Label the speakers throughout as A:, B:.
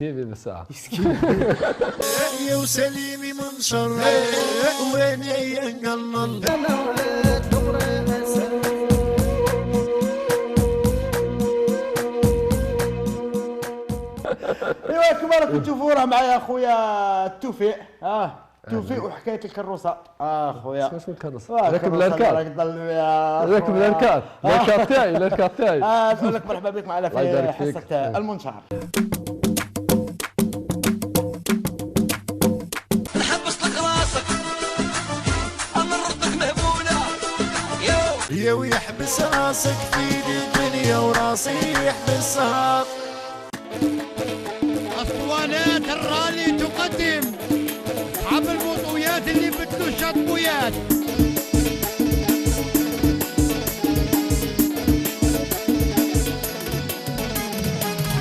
A: كيفي بالساعة
B: يا وسليمي منشر وين ينقلل
C: ايوا كما راكم تشوفوا راه معايا اخويا التوفيق توفيق وحكايه الكروسه خويا
A: شنو الكروسه؟
C: راكب الاركاد
A: راكب الاركاد الاركاد تاعي
C: نقول لك مرحبا بك معنا في حصه المنشار.
B: نحبس لك راسك الله نردك مهبوله يا ويحبس راسك في الدنيا وراسي يحبسها.
D: اسطوانات الرالي تقدم اصحاب الموطويات اللي بدلوا الشطبويات.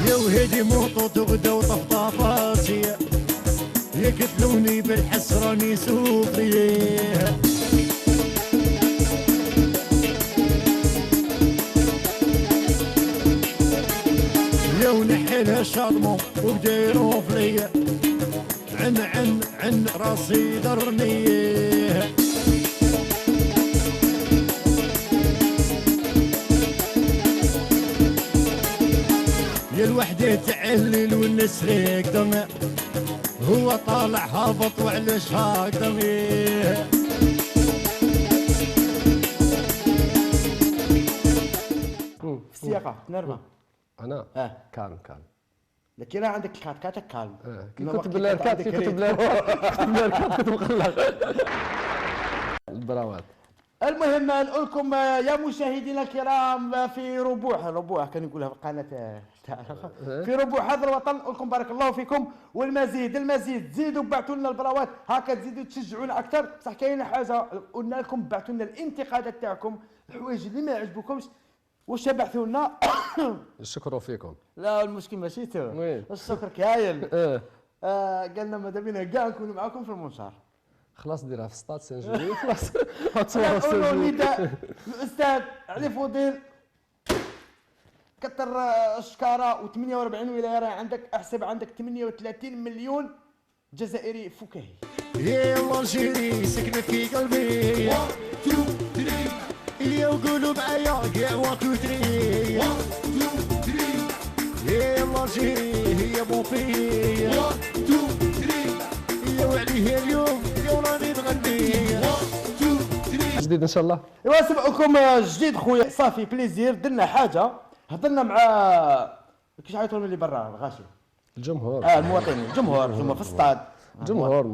B: يا وهدي موطو تغدى وطفطافاتي يقتلوني بالحسرة نسوقي. يا ونحلها شرمو وبديرو فليا عن راسي درني. يا الوحدة تعلل والنسر يقدم هو طالع هابط وعلش هاقدم.
C: في السياقه نرمى
A: انا كالم
C: لكن راه عندك كاتك كالم
A: كي كنت بالاركاد كنت مقلق البراوات.
C: المهم نقول لكم يا مشاهدينا الكرام في ربوع كان يقولها في القناه تاعنا في ربوع هذا الوطن نقول لكم بارك الله فيكم والمزيد زيدوا بعثوا لنا البراوات هكا تزيدوا تشجعونا اكثر. بصح كاينه حاجه قلنا لكم بعثوا لنا الانتقادات تاعكم الحوايج اللي ما عجبوكمش واش بعثوا لنا
A: الشكر فيكم.
C: لا المشكل ماشي تو
A: وين
C: الشكر كاين قالنا ماذا بينا كاع نكونوا معاكم في المنشار.
A: خلاص ديرها في ستاد سان جولي خلاص
C: نقولوا نداء الاستاذ علي فضيل كثر الشكاره و48 ولايه راه عندك احسب عندك 38 مليون جزائري فكاهي.
B: يا الله جيري سكنت في قلبي 1 2 3 يا وقولوا معايا كاع 1 2 3 1 2 3 يا الله جيري هي بوفي 1 2 3 يا وعليه اليوم يا وراني نغني 1 2 3
A: جديد ان شاء الله.
C: ايوا نسمعكم جديد خويا صافي بليزير درنا حاجه هضرنا مع كيش عيطوا اللي برا الغاشي
A: الجمهور
C: المواطنين الجمهور في الصاد
A: جمهور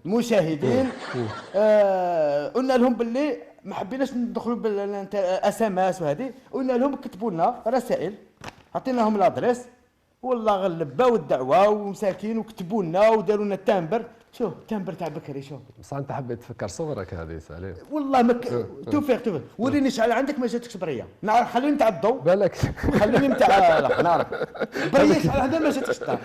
A: مشاهدين
C: قلنا لهم باللي ما حبيناش ندخلوا بالاس ام اس وهذه قلنا لهم كتبوا لنا رسائل عطينا لهم الادريس والله غلباو الدعوه ومساكين وكتبوا لنا وداروا لنا التامبر. شوف التامبر تاع بكري شوف
A: بصح انت حبيت تفكر صغرك هذه سالم
C: والله توفيق وريني شحال عندك ما جاتكش بريه نعرف خليني نتاع الضوء
A: بالك
C: خليني نتاع لا نعرف بريه شحال عندها ما جاتكش الدار.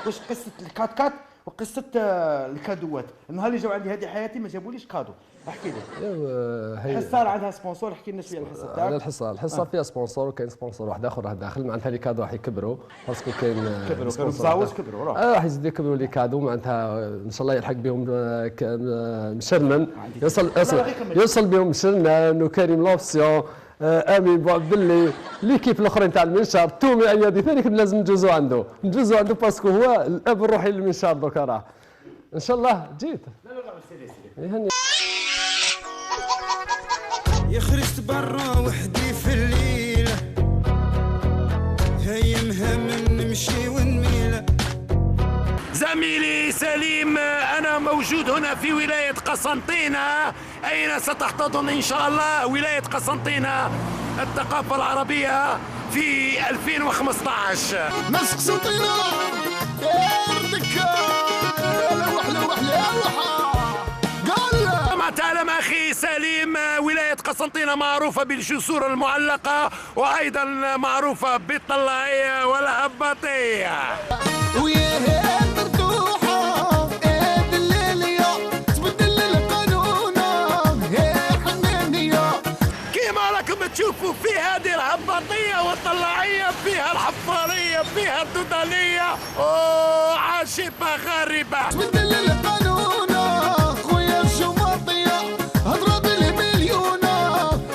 C: واش قصه الكات وقصه الكادوات. النهار اللي جاوا عندي هذه حياتي ما جابوليش كادو. احكي لي الحصه عندها سبونسور احكي لنا شويه الحصه تاعك.
A: على الحصه فيها سبونسور وكاين سبونسور واحد اخر راه داخل معناتها لي كادو راح يكبروا باسكو كاين
C: كبروا بزاوز كبروا
A: راح يزيدوا يكبروا لي كادو معناتها ان شاء الله يلحق بهم مشرمن يوصل بهم مشرمن وكريم لوبسيون امين بوعبدلي ليكيب الاخرين تاع المنشار تومي ايادي ثاني كنا لازم نجوزو عنده باسكو هو الاب الروحي للمنشار دوكا راه ان شاء الله جيت. لا
D: يا خرجت برا وحدي في الليل هيمها من نمشي ونميل.
E: زميلي سليم أنا موجود هنا في ولاية قسنطينة أين ستحتضن إن شاء الله ولاية قسنطينة الثقافة العربية في 2015.
B: مسك سطينا دكا لوح لوح لوحة قال
E: تعلم أخي سليم ولاية قسنطينة معروفة بالجسور المعلقة وأيضا معروفة بالطلاعية والهباطية.
B: وياه مرتوحة ايه الليلية تبدل القانون ايه حنانية.
E: كيما راكم تشوفوا في هذه الهباطية والطلاعية فيها الحفارية فيها الدودانية وعاشفة غاربة.
B: تبدل القانون خويا الشماطية هضرب المليون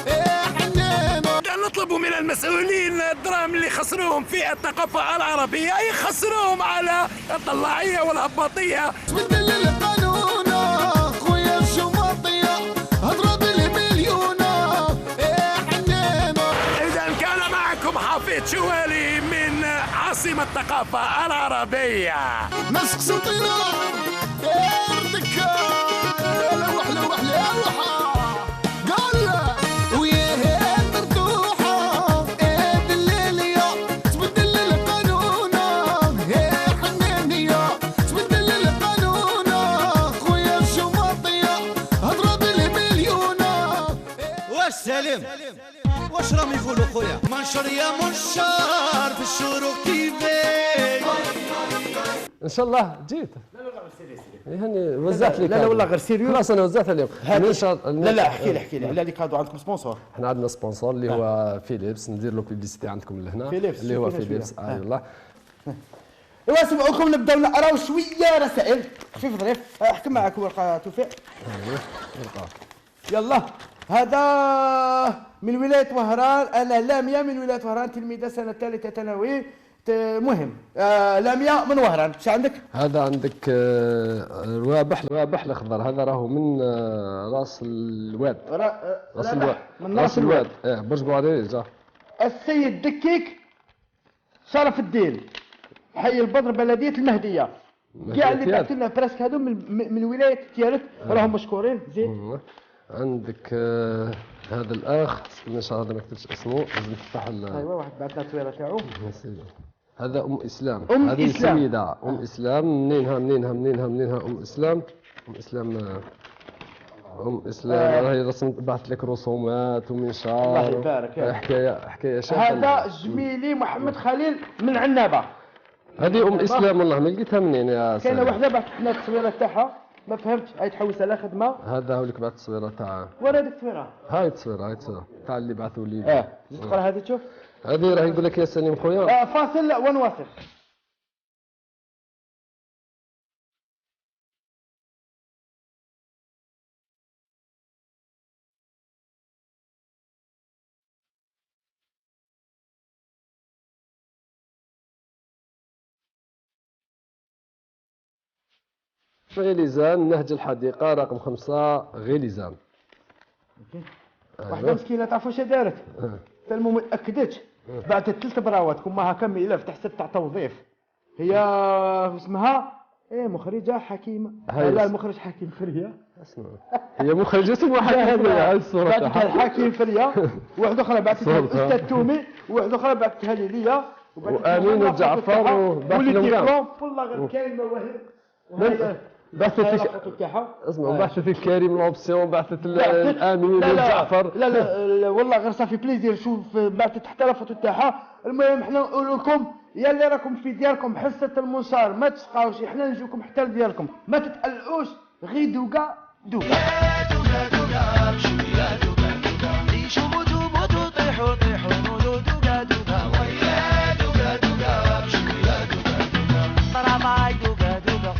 B: ايه حنانة.
E: نطلب من المسؤولين الدراهم اللي خسروهم في الثقافة العربية يخسروهم على الطلاعية والهباطية.
B: تبدل القانون خويا الشماطية هضرب المليون ايه حنانة.
E: إذا كان معكم حفيظ شوالي من عاصمة الثقافة العربية.
B: مسك سطينا دكا لوح لوح لوحة قال وياه مرتوحة ايه الليلية تبدل القانون ايه حنانية. تبدل القانون خويا الشماطية هضرب المليون.
F: واش سالم واش راهم يقولوا خويا منشر يا منشر في الشروق تيفي.
A: ان شاء الله جيت. يعني وزعت لك.
C: لا لا والله غير سيريو.
A: خلاص انا وزعت اليوم.
C: لا لا احكي لي على لي كادو عندكم سبونسور.
A: احنا عندنا سبونسور اللي هو فيليبس، ندير له بيبليسيتي عندكم لهنا.
C: فيليبس،
A: اللي هو
C: شوفينا
A: فيليبس
C: شوية.
A: والله.
C: ايوا سمعوكم نبداو نقراو شويه رسائل خفيف ظريف. احكي معك ورقه توفيق. يلا هذا من ولايه وهران. انا لاميه من ولايه وهران تلميذه سنه ثالثه ثانوي. مهم لاميه من وهران. ايش عندك؟
A: هذا عندك الوابح الاخضر. هذا راهو من راس الواد. راس الواد.
C: من راس الواد.
A: ايه برج بوعريج.
C: السيد دكيك شرف الدين حي البدر بلديه المهديه. كاع اللي بعث لنا براسك هذو من ولايه تيارت راهم مشكورين. زين
A: عندك هذا الاخ ان شاء الله ما كتبتش اسمه لازم نفتح.
C: ايوا واحد بعث لنا التصويره تاعو.
A: هذا ام اسلام.
C: هذه
A: سيده ام اسلام. منينها ام اسلام. ام اسلام راهي بعثت لك رسومات ومنشار.
C: الله يبارك.
A: حكايه شابه.
C: هذا جميلي محمد خليل من عنابه.
A: هذه ام اسلام والله ما لقيتها منين يا سيدي.
C: كاينه وحده بعثت لنا التصويره تاعها ما فهمتش. هاي تحوس على خدمه.
A: هذا هو لك بعث التصويره تاعها.
C: وين هذيك التصويره؟
A: هاي التصويره تاع اللي بعثوا لي.
C: تقرا هذه تشوف.
A: هذه راه يقول لك يا سليم خويا.
C: فاصل ونواصل.
A: غيليزان نهج الحديقة رقم 5 غيليزان.
C: واحدة مسكينة تعرفوا واش دارت؟ تلمو ما تأكدتش. بعد 3 براوات كما هكا ملف تحسب تاع توظيف. هي اسمها مخرجة حكيمة. لا المخرج حكيم فريا.
A: اسمع هي مخرجة اسمها حكيم فريا. هاي الصورة
C: بعثتها الحكيم فريا. واحدة أخرى بعثتها الأستاذ تومي. وواحدة أخرى بعثتها لي ليا.
A: وأمين وجعفر
C: وليديبلوم. والله غير كاين مواهب.
A: بعثت اسمع بعثت الكريم لوبسيون. بعثت الامين والجعفر.
C: لا والله غير صافي بليزير. شوف بعثت حتى لا فوتو تاعها. المهم حنا نقول لكم يا اللي راكم في دياركم حصه المنشار ما تسقاوش. حنا نجيكم حتى لدياركم ما تتقلقوش. غير دوكا دوكا دوكا دوكا مشي يا دوكا دوكا عيشوا موتوا موتوا طيحوا طيحوا نودوا دوكا دوكا ويا دوكا دوكا مشي يا دوكا دوكا طلع معاي دوكا دوكا.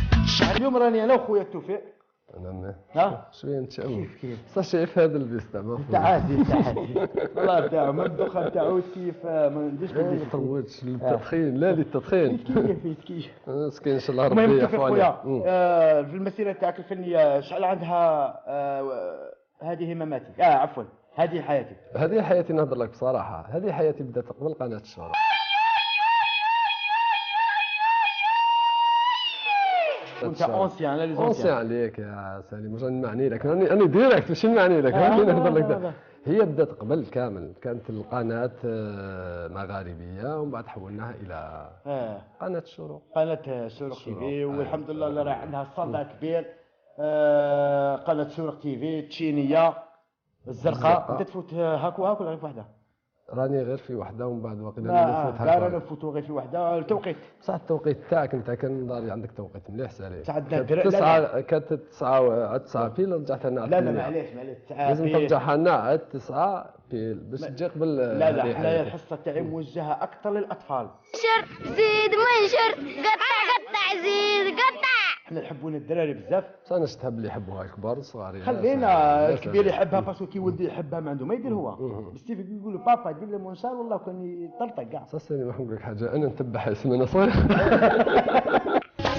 C: اليوم راني انا وخويا توفيق.
A: انا شويه نتشاوم. صح شايف هذا البيس تاع
C: تعادي والله تاعو ما الدخان تاعو كيف ما نديرش
A: ما طولتش للتدخين. لا للتدخين
C: يتكيف
A: مسكين ان شاء الله ربي
C: المهم
A: يعفو
C: خويا
A: عليه.
C: في المسيره تاعك الفنيه شحال عندها هذه همماتي عفوا هذه حياتي.
A: هذه حياتي نهضر لك بصراحه. هذه حياتي بدات قبل قناه الشهره.
C: كنت اونسيان
A: اونسيان عليك يا سليم. واش نمعني لك؟ انا ديريكت ماشي نمعني لك. راني نهضر لك هي بدات قبل كامل، كانت القناه مغاربيه ومن بعد حولناها الى قناه الشروق.
C: قناه شروق تي في، والحمد لله اللي راه عندها صدى كبير. قناه شروق تي في التشينيه الزرقاء. انت تفوت هاك وهاك ولا غير في وحده؟
A: راني غير في وحده ومن بعد واقيلا
C: نفوت هاك. انا نفوتوا غير في وحده. التوقيت
A: بصح التوقيت تاعك انت كان ضاري عندك توقيت مليح سالي. كانت 9 بيل رجعت لنا.
C: لا معليش 9
A: لازم ترجعها لنا 9 بيل باش تجي قبل.
C: لا حنايا الحصه تاعي موجهه اكثر للاطفال.
G: منشر زيد منشر قطع زيد قطع.
C: حنا نحبون الدراري بزاف.
A: انا شفتها بلي يحبوها الكبار الصغار.
C: خلينا الكبير يحبها باسكو كي ولدي يحبها ما عنده ما يدير هو. بس كيف يقولوا بابا دير لي منشار والله كان يطرطق كاع.
A: صافي ما نقول لك حاجه، انا نتبع اسم انا صغير.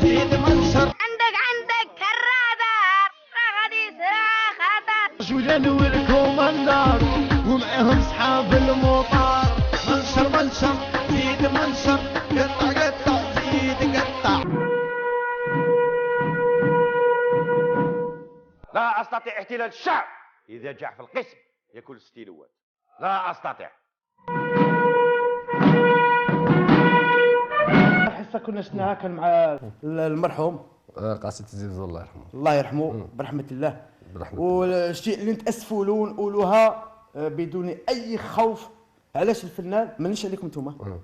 F: زيد منشر
G: عندك كرادة غادي يصير خطر.
B: جولان والكوماندار ومعاهم صحاب المطار.
F: منشر زيد منشر قطع زيد قطع.
H: لا أستطيع احتلال الشعب إذا جاء في القسم يكون ستيلوات. لا أستطيع.
C: الحصه كنا شفناها كان مع المرحوم
A: قاسي تزيد الله يرحمه.
C: الله يرحمه برحمة الله.
A: برحمة
C: والشيء اللي نتاسفوا له ونقولوها بدون اي خوف. علاش الفنان مانيش عليكم نتوما.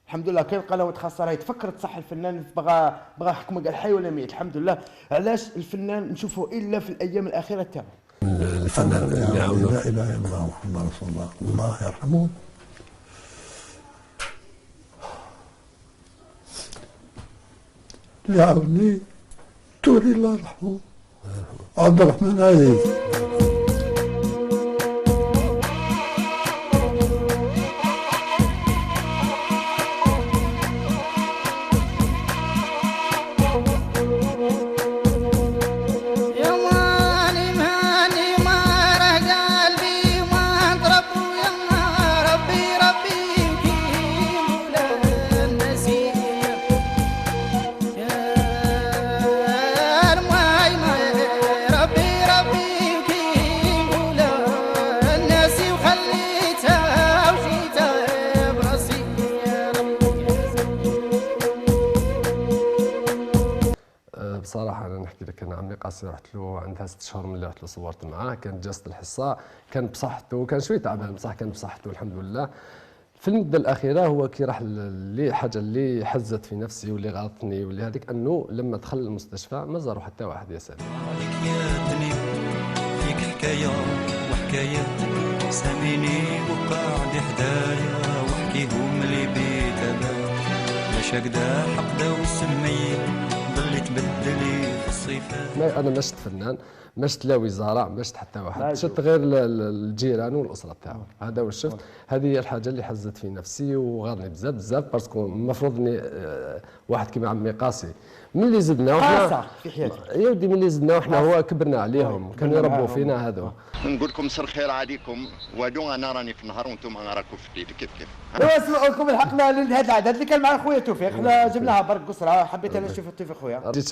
C: الحمد لله كاين قنوات خاصه راهي تفكرت صح الفنان بغى يحكم قال حي ولا ميت. الحمد لله. علاش الفنان نشوفه الا في الايام الاخيره تاعو.
I: الفنان اللي يعاونه لا اله الا الله محمد رسول الله الله يرحمه. اللي عاوني تولي الله يرحمه عبد الرحمن عزيز.
A: بصراحه انا نحكي لك، انا عمي قاسي رحت له عندها 6 شهور ملي رحت له صورت معاه، كانت جلست الحصه كان بصحته، كان شويه تعبان بصح كان بصحته الحمد لله. في المده الاخيره هو كي راح اللي حاجه اللي حزت في نفسي واللي غلطني واللي هذيك انه لما دخل المستشفى ما زاروا حتى واحد يا سامي.
J: يا دنيا فيك حكايه وحكايات ساميني وقاعد حدايا واحكيهم لي بيت باش هكذا حقده وسمي ضلي تبدلي في الصفات.
A: انا ما شفت فنان، ما شفت لا وزاره، ما شفت حتى واحد، شفت غير الجيران والاسره تاعو. هذا واش شفت. هذه هي الحاجه اللي حزت في نفسي وغارني بزاف باسكو المفروض اني واحد كيما عمي قاسي ملي زدنا
C: قاسه في حياتي
A: يا ودي ملي زدنا وحنا هو كبرنا عليهم كانوا يربوا فينا هذو.
K: نقول لكم مساء الخير عليكم. وادو انا راني في النهار وانتم راكم في الليل كيف.
C: نسمعوا لكم الحقنا لهذا العدد اللي كان مع خويا توفيق. حنا جبناها برك قصره، حبيت انا نشوف توفيق خويا.
A: جيت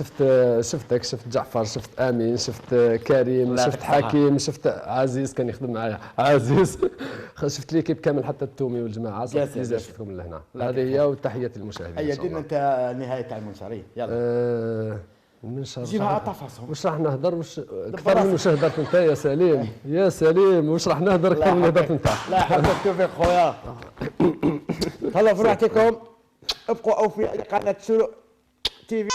A: شفتك، شفت جعفر، شفت امين، شفت كريم، شفت حكيم، شفت عزيز كان يخدم معايا عزيز. شفت ليكيب كامل حتى التومي والجماعه. صافي شفتكم لهنا. هذه هي وتحياتي للمشاهدين.
C: هيا ديرنا انت نهايه تاع المنشريه يلا.
A: المنشر
C: جيبها تفاصيل.
A: واش راح نهضر اكثر من واش هدرت انت يا سليم؟ يا سليم واش راح نهضر اكثر من هدرت انت؟
C: لا حول التوفيق خويا. هلا في راحتكم، ابقوا اوفياء لقناه شروق تي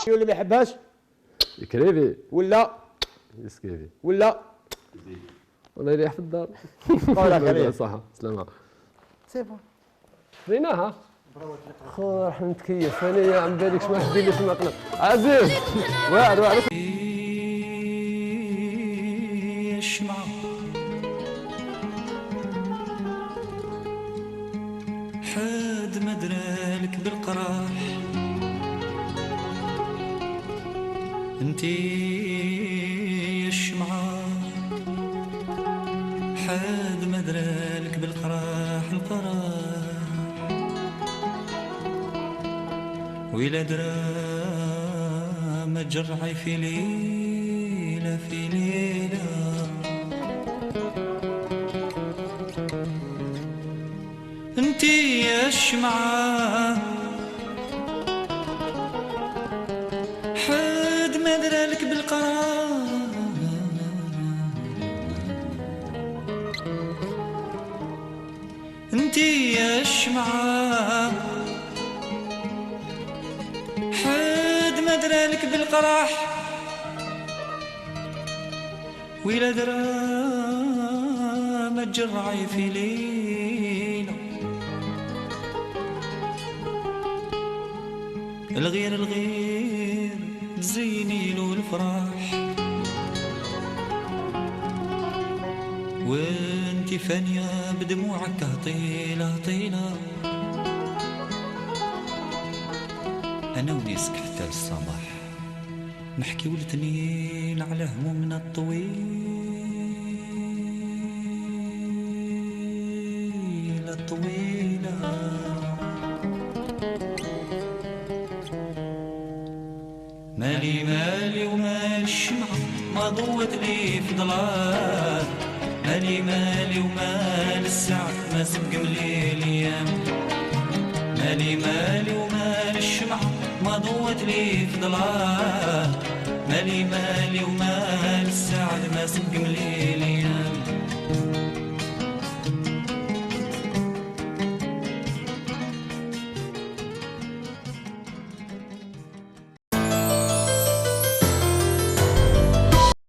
C: في. واللي ما يحبهاش
A: كريبي
C: ولا
A: يسكيبي
C: ولا
A: والله يريح في الدار. صح سلامة.
C: سي بون
A: ريناها خو راح نتكيف انا يا عم بالك شو واحد لي في المقلب. عزيز واعر
J: الشمعة حاد مدرالك بالقراح انتي الشمعة حاد مدرالك بالقراح القراح ويلا درا ما تجرعي في ليلة انتي يا الشمعة حد ما درالك بالقرار انتي يا الشمعة حد ما درالك بالقراح ويلا درا ما تجرعي في ليلة الغير تزيني له الفرح وانتي فانية بدموعك طيلة طيلة أنا ونيسك حتى الصباح نحكي والتنين على همومنا الطويلة مالي ومال الشمعة ما ضوت لي في ضلال مالي ومال السعد ما سبق ملي الأيام مالي ومال الشمعة ما ضوت لي في ضلال مالي ومال السعد ما سبق ملي الأيام